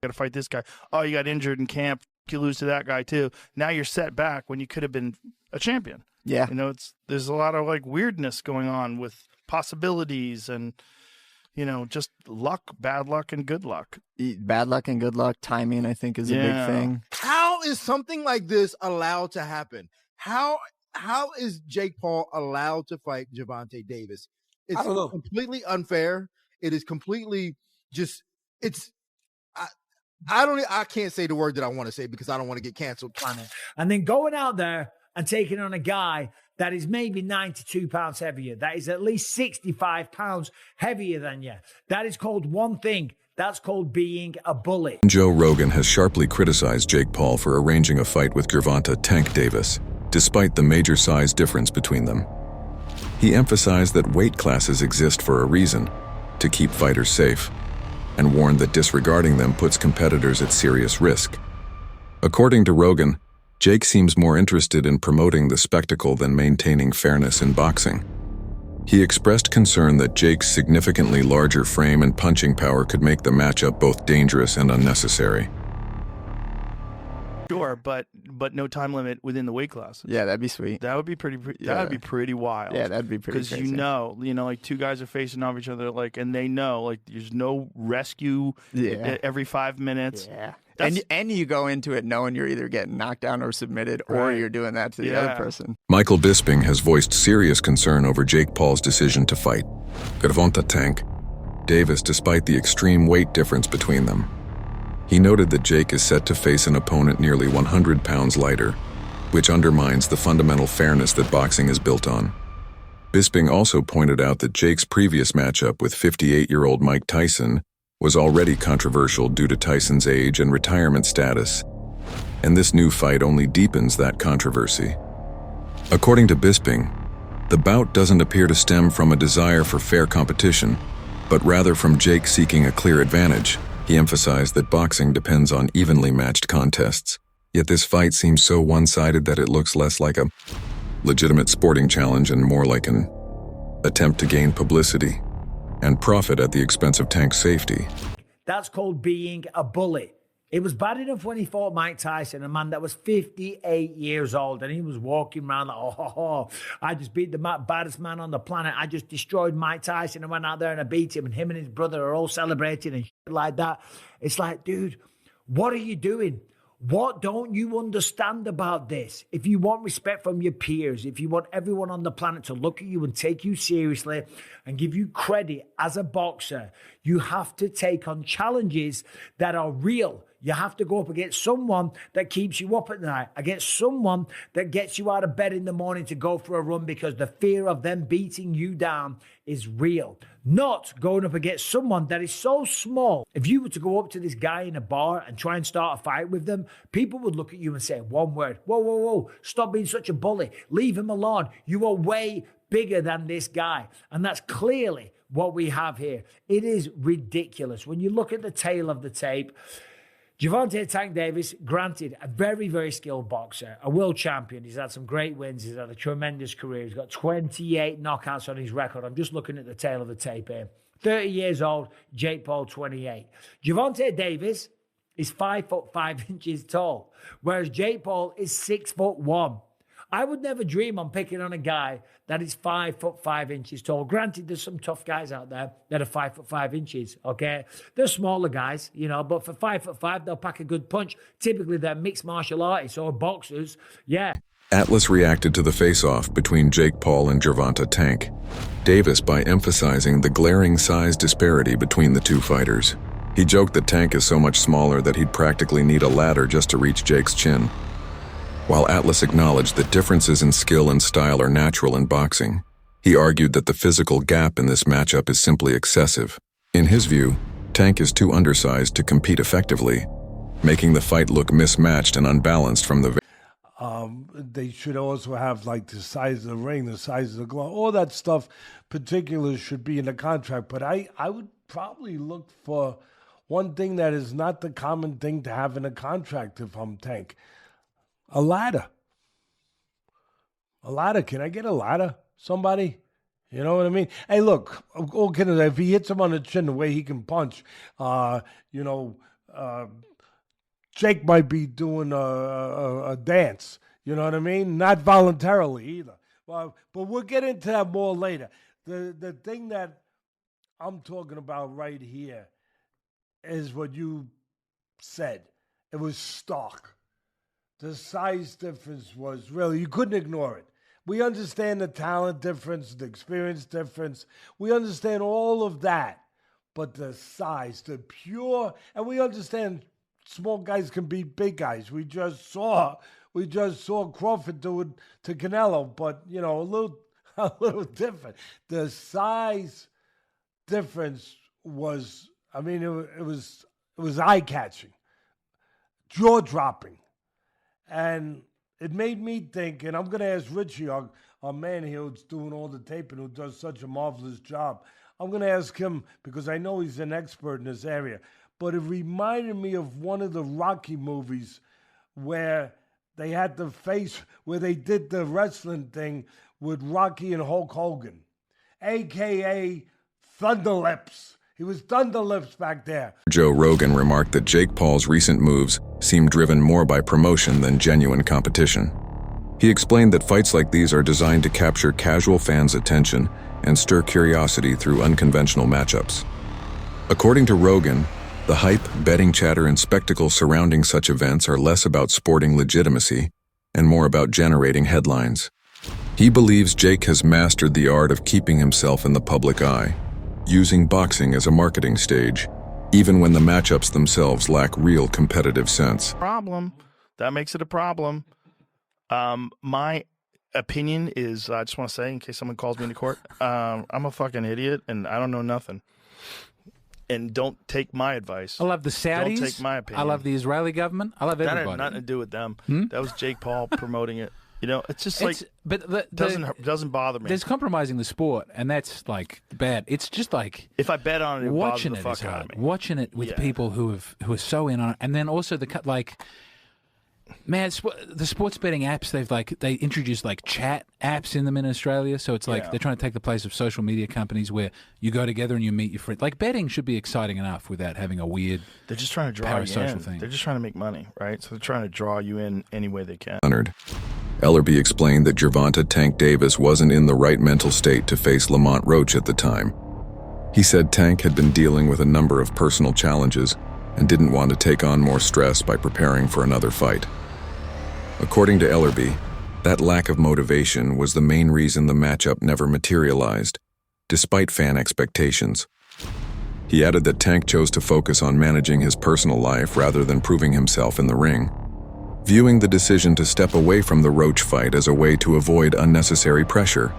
got to fight this guy. Oh, you got injured in camp. You lose to that guy too. Now you're set back when you could have been a champion. Yeah. You know, there's a lot of like weirdness going on with possibilities and, you know, just luck, bad luck, and good luck. Bad luck and good luck. Timing, I think, is a big thing. How is something like this allowed to happen? How is Jake Paul allowed to fight Gervonta Davis? It's completely unfair. It is completely just, I can't say the word that I want to say because I don't want to get canceled. And then going out there and taking on a guy that is maybe 92 pounds heavier, that is at least 65 pounds heavier than you. That is called one thing. That's called being a bully. Joe Rogan has sharply criticized Jake Paul for arranging a fight with Gervonta "Tank" Davis, despite the major size difference between them. He emphasized that weight classes exist for a reason, to keep fighters safe, and warned that disregarding them puts competitors at serious risk. According to Rogan, Jake seems more interested in promoting the spectacle than maintaining fairness in boxing. He expressed concern that Jake's significantly larger frame and punching power could make the matchup both dangerous and unnecessary. Sure, but no time limit within the weight class. Yeah, that'd be sweet. That would be pretty. That would be pretty wild. Yeah, that'd be pretty. Because you know, like two guys are facing off each other, like, and they know, like, there's no rescue. Every 5 minutes. Yeah. And you go into it knowing you're either getting knocked down or submitted, or you're doing that to the other person. Michael Bisping has voiced serious concern over Jake Paul's decision to fight Gervonta "Tank" Davis despite the extreme weight difference between them. He noted that Jake is set to face an opponent nearly 100 pounds lighter, which undermines the fundamental fairness that boxing is built on. Bisping also pointed out that Jake's previous matchup with 58-year-old Mike Tyson was already controversial due to Tyson's age and retirement status, and this new fight only deepens that controversy. According to Bisping, the bout doesn't appear to stem from a desire for fair competition, but rather from Jake seeking a clear advantage. He emphasized that boxing depends on evenly matched contests, yet this fight seems so one-sided that it looks less like a legitimate sporting challenge and more like an attempt to gain publicity and profit at the expense of Tank's safety. That's called being a bully. It was bad enough when he fought Mike Tyson, a man that was 58 years old, and he was walking around like, I just beat the baddest man on the planet. I just destroyed Mike Tyson and went out there and I beat him, and him and his brother are all celebrating and shit like that. It's like, dude, what are you doing? What don't you understand about this? If you want respect from your peers, if you want everyone on the planet to look at you and take you seriously and give you credit as a boxer, you have to take on challenges that are real. You have to go up against someone that keeps you up at night, against someone that gets you out of bed in the morning to go for a run because the fear of them beating you down is real. Not going up against someone that is so small. If you were to go up to this guy in a bar and try and start a fight with them, people would look at you and say one word, whoa, stop being such a bully. Leave him alone. You are way bigger than this guy. And that's clearly what we have here. It is ridiculous. When you look at the tail of the tape, Gervonta "Tank" Davis, granted, a very, very skilled boxer, a world champion. He's had some great wins. He's had a tremendous career. He's got 28 knockouts on his record. I'm just looking at the tail of the tape here. 30 years old, Jake Paul, 28. Gervonta Davis is 5'5" tall, whereas Jake Paul is 6'1". I would never dream on picking on a guy that is 5'5" tall. Granted, there's some tough guys out there that are 5'5", okay? They're smaller guys, but for 5'5", they'll pack a good punch. Typically, they're mixed martial artists or boxers, yeah. Atlas reacted to the face-off between Jake Paul and Gervonta "Tank" Davis by emphasizing the glaring size disparity between the two fighters. He joked that Tank is so much smaller that he'd practically need a ladder just to reach Jake's chin. While Atlas acknowledged that differences in skill and style are natural in boxing, he argued that the physical gap in this matchup is simply excessive. In his view, Tank is too undersized to compete effectively, making the fight look mismatched and unbalanced from the they should also have like the size of the ring, the size of the glove, all that stuff. Particulars should be in the contract. But I would probably look for one thing that is not the common thing to have in a contract if I'm Tank. A ladder. A ladder. Can I get a ladder? Somebody? You know what I mean? Hey, look, if he hits him on the chin the way he can punch, Jake might be doing a dance. You know what I mean? Not voluntarily either. But we'll get into that more later. The thing that I'm talking about right here is what you said. It was stark. The size difference was really, you couldn't ignore it. We understand the talent difference, the experience difference. We understand all of that. But the size, the pure, and we understand small guys can beat big guys. We just saw Crawford do it to Canelo, but you know, a little different. The size difference was, I mean, it was eye-catching, jaw-dropping, and it made me think. And I'm going to ask Richie, our man here who's doing all the taping, who does such a marvelous job. I'm going to ask him because I know he's an expert in this area. But it reminded me of one of the Rocky movies where they had the face, where they did the wrestling thing with Rocky and Hulk Hogan, a.k.a. Thunderlips. He was Thunderlips back there. Joe Rogan remarked that Jake Paul's recent moves seem driven more by promotion than genuine competition. He explained that fights like these are designed to capture casual fans' attention and stir curiosity through unconventional matchups. According to Rogan, the hype, betting chatter, and spectacle surrounding such events are less about sporting legitimacy and more about generating headlines. He believes Jake has mastered the art of keeping himself in the public eye, using boxing as a marketing stage, even when the matchups themselves lack real competitive sense. That makes it a problem. My opinion is, I just want to say, in case someone calls me into court, I'm a fucking idiot and I don't know nothing. And don't take my advice. I love the Saudis. Don't take my opinion. I love the Israeli government. I love everybody. That had nothing to do with them. That was Jake Paul promoting it. You know, it's just like, doesn't bother me. There's compromising the sport, and that's like bad. It's just like if I bet on it, watching it bothers the fuck out of me. Watching it with people who are so in on it, and then also man, the sports betting apps, they introduced like chat apps in them in Australia. So it's like they're trying to take the place of social media companies where you go together and you meet your friends. Like betting should be exciting enough without having a weird. They're just trying to draw you in. Thing. They're just trying to make money, right? So they're trying to draw you in any way they can. Leonard Ellerby explained that Gervonta "Tank" Davis wasn't in the right mental state to face Lamont Roach at the time. He said Tank had been dealing with a number of personal challenges and didn't want to take on more stress by preparing for another fight. According to Ellerby, that lack of motivation was the main reason the matchup never materialized, despite fan expectations. He added that Tank chose to focus on managing his personal life rather than proving himself in the ring, viewing the decision to step away from the Roach fight as a way to avoid unnecessary pressure.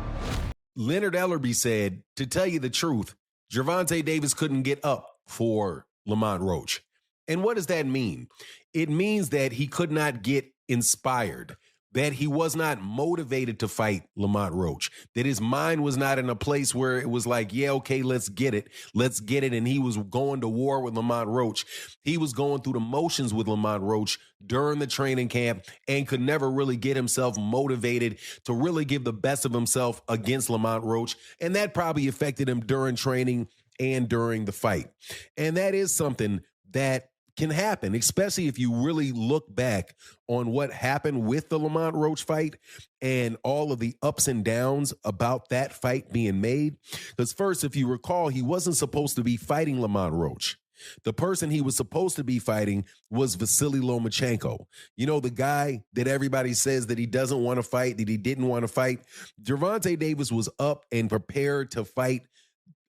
Leonard Ellerby said, to tell you the truth, Gervonta Davis couldn't get up for Lamont Roach. And what does that mean? It means that he could not get inspired, that he was not motivated to fight Lamont Roach, that his mind was not in a place where it was like, yeah, okay, let's get it. And he was going to war with Lamont Roach. He was going through the motions with Lamont Roach during the training camp and could never really get himself motivated to really give the best of himself against Lamont Roach. And that probably affected him during training and during the fight. And that is something that can happen, especially if you really look back on what happened with the Lamont Roach fight and all of the ups and downs about that fight being made. Because first, if you recall, he wasn't supposed to be fighting Lamont Roach. The person he was supposed to be fighting was Vasily Lomachenko. You know, the guy that everybody says that he doesn't want to fight, that he didn't want to fight. Gervonta Davis was up and prepared to fight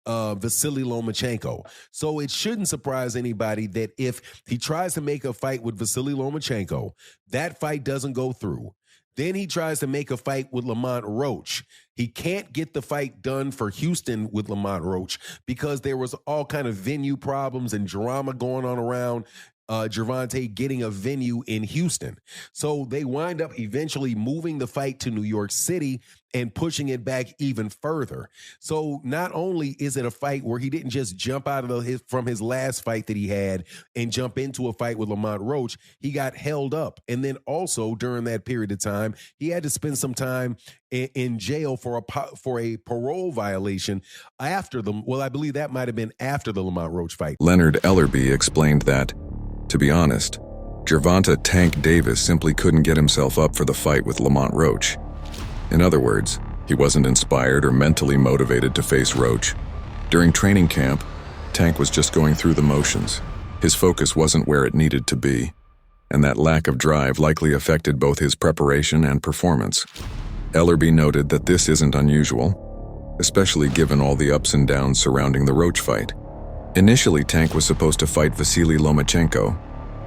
Vasily Lomachenko. So it shouldn't surprise anybody that if he tries to make a fight with Vasily Lomachenko, that fight doesn't go through. Then he tries to make a fight with Lamont Roach. He can't get the fight done for Houston with Lamont Roach because there was all kind of venue problems and drama going on around Gervonta getting a venue in Houston. So they wind up eventually moving the fight to New York City and pushing it back even further. So not only is it a fight where he didn't just jump out of from his last fight that he had and jump into a fight with Lamont Roach, he got held up. And then also during that period of time, he had to spend some time in jail for a parole violation after I believe that might have been after the Lamont Roach fight. Leonard Ellerby explained that To be honest, Gervonta "Tank" Davis simply couldn't get himself up for the fight with Lamont Roach. In other words, he wasn't inspired or mentally motivated to face Roach. During training camp, Tank was just going through the motions. His focus wasn't where it needed to be, and that lack of drive likely affected both his preparation and performance. Ellerby noted that this isn't unusual, especially given all the ups and downs surrounding the Roach fight. Initially, Tank was supposed to fight Vasily Lomachenko,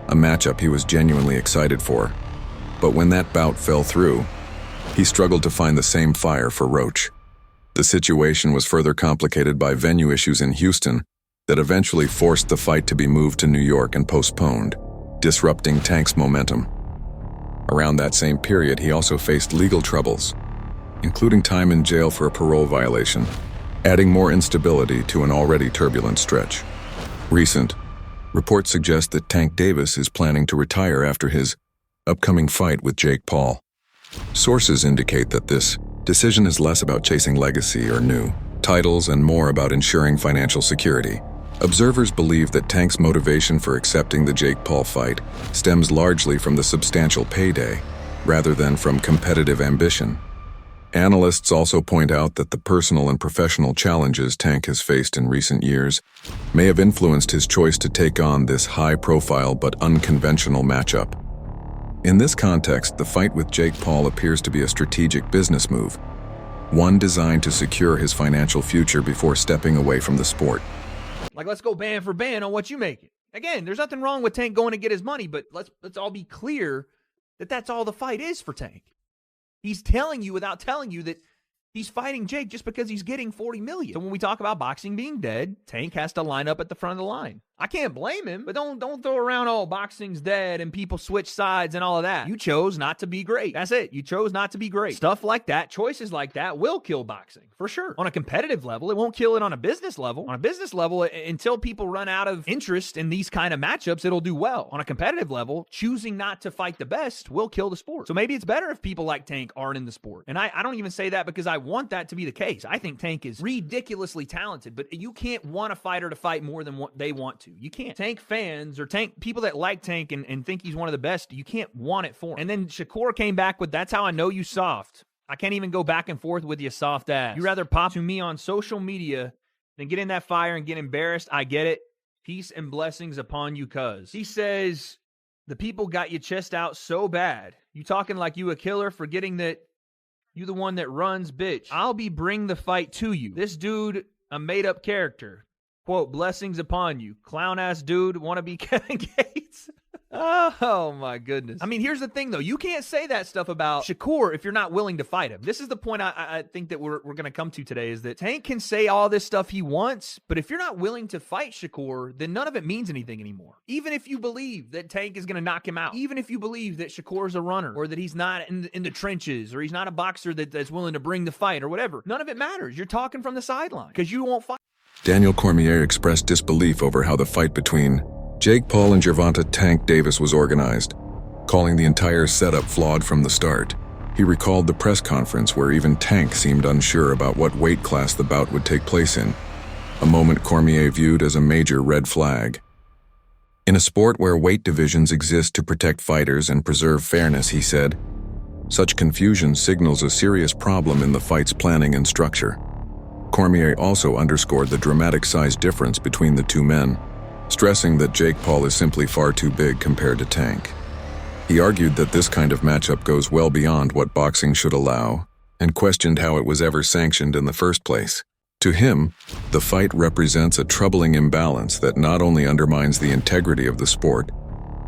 a matchup he was genuinely excited for. But when that bout fell through, he struggled to find the same fire for Roach. The situation was further complicated by venue issues in Houston that eventually forced the fight to be moved to New York and postponed, disrupting Tank's momentum. Around that same period, he also faced legal troubles, including time in jail for a parole violation, adding more instability to an already turbulent stretch. Recent reports suggest that Tank Davis is planning to retire after his upcoming fight with Jake Paul. Sources indicate that this decision is less about chasing legacy or new titles and more about ensuring financial security. Observers believe that Tank's motivation for accepting the Jake Paul fight stems largely from the substantial payday, rather than from competitive ambition. Analysts also point out that the personal and professional challenges Tank has faced in recent years may have influenced his choice to take on this high-profile but unconventional matchup. In this context, the fight with Jake Paul appears to be a strategic business move, one designed to secure his financial future before stepping away from the sport. Like, let's go band for band on what you make it. Again, there's nothing wrong with Tank going to get his money, but let's all be clear that that's all the fight is for Tank. He's telling you without telling you that he's fighting Jake just because he's getting $40 million. So when we talk about boxing being dead, Tank has to line up at the front of the line. I can't blame him, but don't throw around, oh, boxing's dead and people switch sides and all of that. You chose not to be great. That's it. You chose not to be great. Stuff like that, choices like that will kill boxing, for sure. On a competitive level, it won't kill it on a business level. On a business level, until people run out of interest in these kind of matchups, it'll do well. On a competitive level, choosing not to fight the best will kill the sport. So maybe it's better if people like Tank aren't in the sport. And I don't even say that because I want that to be the case. I think Tank is ridiculously talented, but you can't want a fighter to fight more than what they want to. You can't. Tank fans or Tank people that like Tank and think he's one of the best, you can't want it for him. And then Shakur came back with, that's how I know you soft. I can't even go back and forth with you, soft ass. You rather pop to me on social media than get in that fire and get embarrassed. I get it. Peace and blessings upon you, cuz. He says, the people got your chest out so bad. You talking like you a killer, forgetting that you the one that runs, bitch. I'll be bring the fight to you. This dude, a made-up character. Quote, blessings upon you. Clown-ass dude, wanna be Kevin Gates? Oh, my goodness. I mean, here's the thing, though. You can't say that stuff about Shakur if you're not willing to fight him. This is the point I think that we're going to come to today, is that Tank can say all this stuff he wants, but if you're not willing to fight Shakur, then none of it means anything anymore. Even if you believe that Tank is going to knock him out, even if you believe that Shakur's a runner, or that he's not in the trenches, or he's not a boxer that's willing to bring the fight, or whatever, none of it matters. You're talking from the sideline because you won't fight. Daniel Cormier expressed disbelief over how the fight between Jake Paul and Gervonta "Tank" Davis was organized, calling the entire setup flawed from the start. He recalled the press conference where even Tank seemed unsure about what weight class the bout would take place in, a moment Cormier viewed as a major red flag. In a sport where weight divisions exist to protect fighters and preserve fairness, he said, such confusion signals a serious problem in the fight's planning and structure. Cormier also underscored the dramatic size difference between the two men, stressing that Jake Paul is simply far too big compared to Tank. He argued that this kind of matchup goes well beyond what boxing should allow, and questioned how it was ever sanctioned in the first place. To him, the fight represents a troubling imbalance that not only undermines the integrity of the sport,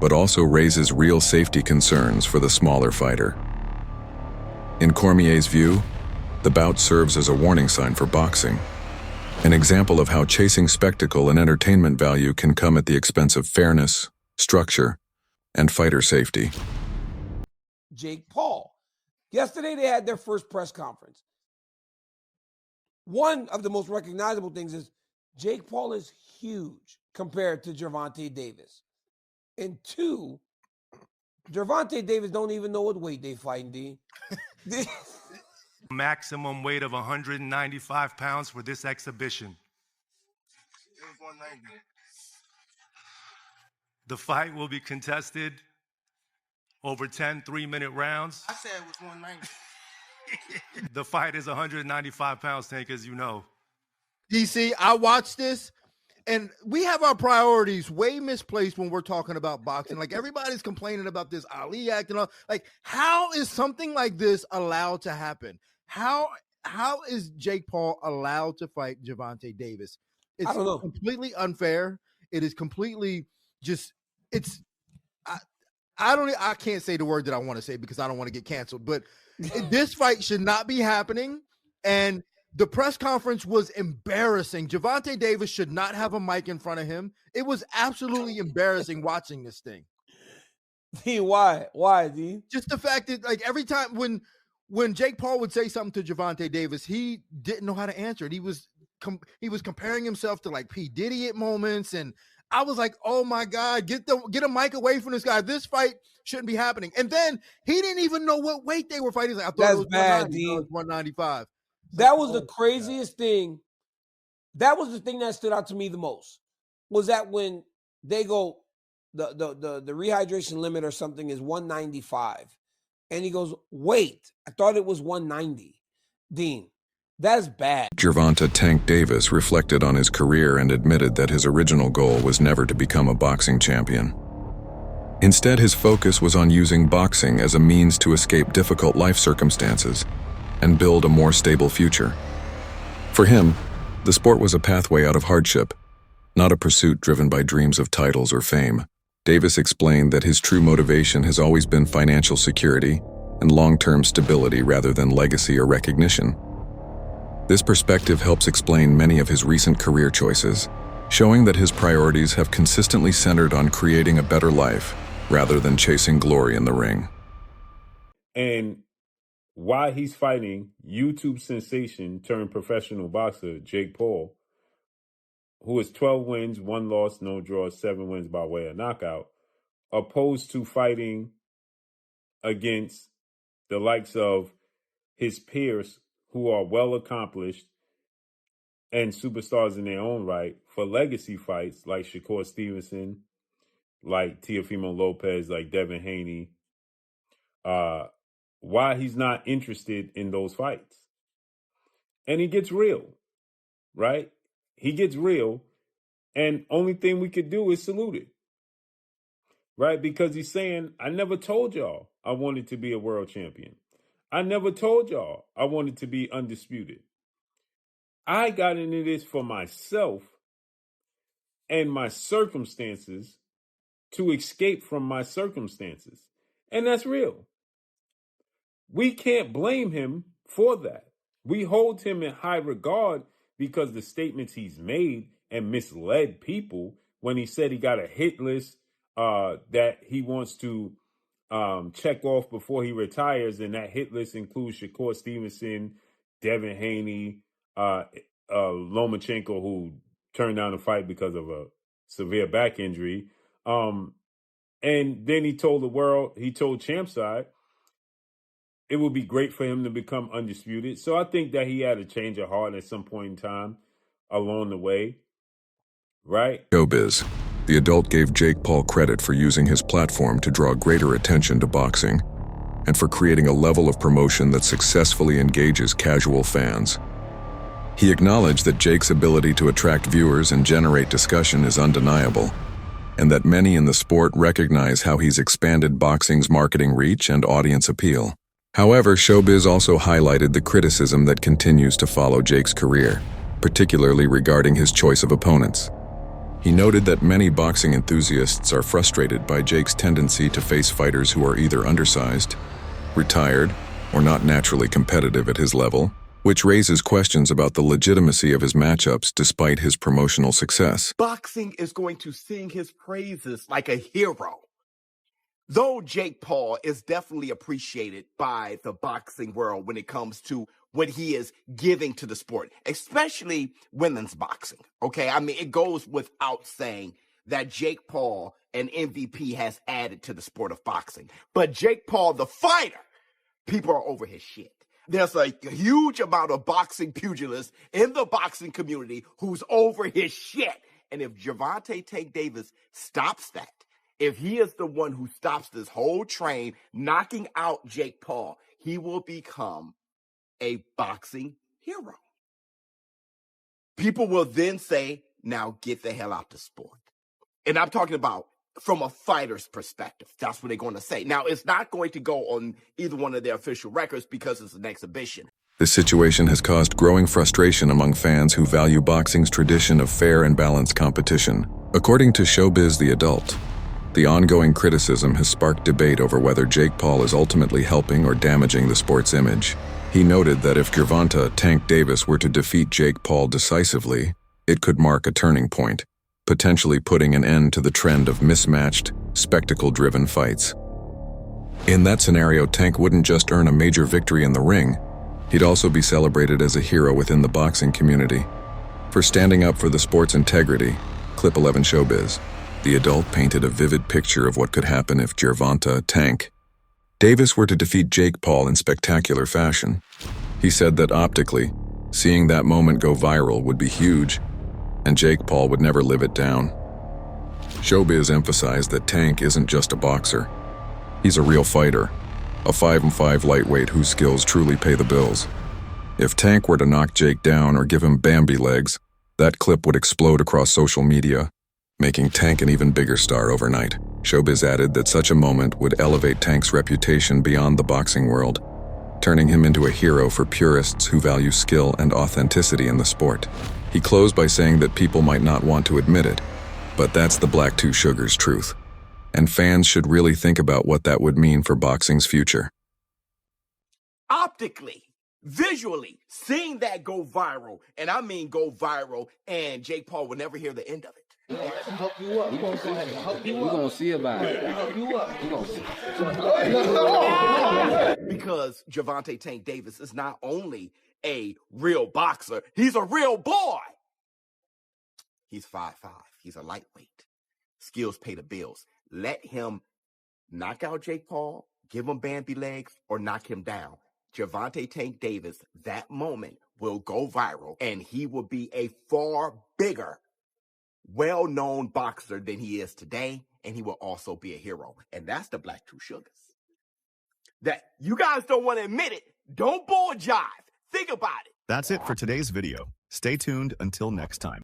but also raises real safety concerns for the smaller fighter. In Cormier's view, the bout serves as a warning sign for boxing, an example of how chasing spectacle and entertainment value can come at the expense of fairness, structure, and fighter safety. Jake Paul. Yesterday they had their first press conference. One of the most recognizable things is Jake Paul is huge compared to Gervonta Davis. And two, Gervonta Davis don't even know what weight they fighting, D. Maximum weight of 195 pounds for this exhibition. It was 190. The fight will be contested over 10 3-minute rounds. I said it was 190. The fight is 195 pounds, Tank, as you know. DC, I watched this, and we have our priorities way misplaced when we're talking about boxing. Like, everybody's complaining about this Ali act and all. Like, how is something like this allowed to happen? How is Jake Paul allowed to fight Gervonta Davis? It's I don't know. Completely unfair. It is completely just, I can't say the word that I want to say because I don't want to get canceled, but this fight should not be happening. And the press conference was embarrassing. Gervonta Davis should not have a mic in front of him. It was absolutely embarrassing watching this thing. D, why? Why, D? Just the fact that, like, every time when Jake Paul would say something to Gervonta Davis, he didn't know how to answer it. He was comparing himself to, like, P. Diddy at moments, and I was like, oh my God, get a mic away from this guy. This fight shouldn't be happening. And then he didn't even know what weight they were fighting. He's like, I thought it was bad, 190, D. it was 195. That was the craziest thing. That was the thing that stood out to me the most. Was that when they go, the rehydration limit or something is 195. And he goes, wait, I thought it was 190. Dean, that is bad. Gervonta "Tank" Davis reflected on his career and admitted that his original goal was never to become a boxing champion. Instead, his focus was on using boxing as a means to escape difficult life circumstances and build a more stable future. For him, the sport was a pathway out of hardship, not a pursuit driven by dreams of titles or fame. Davis explained that his true motivation has always been financial security and long-term stability rather than legacy or recognition. This perspective helps explain many of his recent career choices, showing that his priorities have consistently centered on creating a better life rather than chasing glory in the ring. And why he's fighting YouTube sensation turned professional boxer Jake Paul, who is 12 wins, 1 loss, no draws, 7 wins by way of knockout, opposed to fighting against the likes of his peers who are well accomplished and superstars in their own right for legacy fights like Shakur Stevenson, like Teofimo Lopez, like Devin Haney. Why he's not interested in those fights. And he gets real, right? He gets real, and only thing we could do is salute it, right? Because he's saying, I never told y'all I wanted to be a world champion. I never told y'all I wanted to be undisputed. I got into this for myself and my circumstances to escape from my circumstances. And that's real. We can't blame him for that. We hold him in high regard because the statements he's made and misled people when he said he got a hit list that he wants to check off before he retires, and that hit list includes Shakur Stevenson, Devin Haney, Lomachenko, who turned down the fight because of a severe back injury. And then he told the world, he told Champside, it would be great for him to become undisputed. So I think that he had a change of heart at some point in time along the way, right? Showbiz. The adult gave Jake Paul credit for using his platform to draw greater attention to boxing and for creating a level of promotion that successfully engages casual fans. He acknowledged that Jake's ability to attract viewers and generate discussion is undeniable, and that many in the sport recognize how he's expanded boxing's marketing reach and audience appeal. However, Showbiz also highlighted the criticism that continues to follow Jake's career, particularly regarding his choice of opponents. He noted that many boxing enthusiasts are frustrated by Jake's tendency to face fighters who are either undersized, retired, or not naturally competitive at his level, which raises questions about the legitimacy of his matchups despite his promotional success. Boxing is going to sing his praises like a hero. Though Jake Paul is definitely appreciated by the boxing world when it comes to what he is giving to the sport, especially women's boxing, okay? I mean, it goes without saying that Jake Paul, an MVP, has added to the sport of boxing. But Jake Paul, the fighter, people are over his shit. There's a huge amount of boxing pugilists in the boxing community who's over his shit. And if Gervonta "Tank" Davis stops that, If he is the one who stops this whole train, knocking out Jake Paul, he will become a boxing hero. People will then say, now get the hell out the sport. And I'm talking about from a fighter's perspective. That's what they're going to say. Now, it's not going to go on either one of their official records because it's an exhibition. This situation has caused growing frustration among fans who value boxing's tradition of fair and balanced competition. According to Showbiz The Adult, the ongoing criticism has sparked debate over whether Jake Paul is ultimately helping or damaging the sport's image. He noted that if Gervonta "Tank" Davis were to defeat Jake Paul decisively, it could mark a turning point, potentially putting an end to the trend of mismatched, spectacle-driven fights. In that scenario, Tank wouldn't just earn a major victory in the ring, he'd also be celebrated as a hero within the boxing community. For standing up for the sport's integrity, Clip 11 Showbiz, The Adult painted a vivid picture of what could happen if Gervonta "Tank" Davis were to defeat Jake Paul in spectacular fashion. He said that optically, seeing that moment go viral would be huge, and Jake Paul would never live it down. Showbiz emphasized that Tank isn't just a boxer. He's a real fighter, a 5'5" lightweight whose skills truly pay the bills. If Tank were to knock Jake down or give him Bambi legs, that clip would explode across social media, making Tank an even bigger star overnight. Showbiz added that such a moment would elevate Tank's reputation beyond the boxing world, turning him into a hero for purists who value skill and authenticity in the sport. He closed by saying that people might not want to admit it, but that's the Black Two Sugars truth, and fans should really think about what that would mean for boxing's future. Optically, visually, seeing that go viral, and I mean go viral, and Jake Paul will never hear the end of it. Help you up. We're going to go ahead and help you up. We're going to see about it. Help you up. We're going to see. Because Gervonta "Tank" Davis is not only a real boxer, he's a real boy. He's 5'5". He's a lightweight. Skills pay the bills. Let him knock out Jake Paul, give him Bambi legs, or knock him down. Gervonta "Tank" Davis, that moment will go viral, and he will be a far bigger, well-known boxer than he is today, and he will also be a hero. And that's the Black Two Sugars. That you guys don't want to admit it. Don't bull jive. Think about it. That's it for today's video. Stay tuned until next time.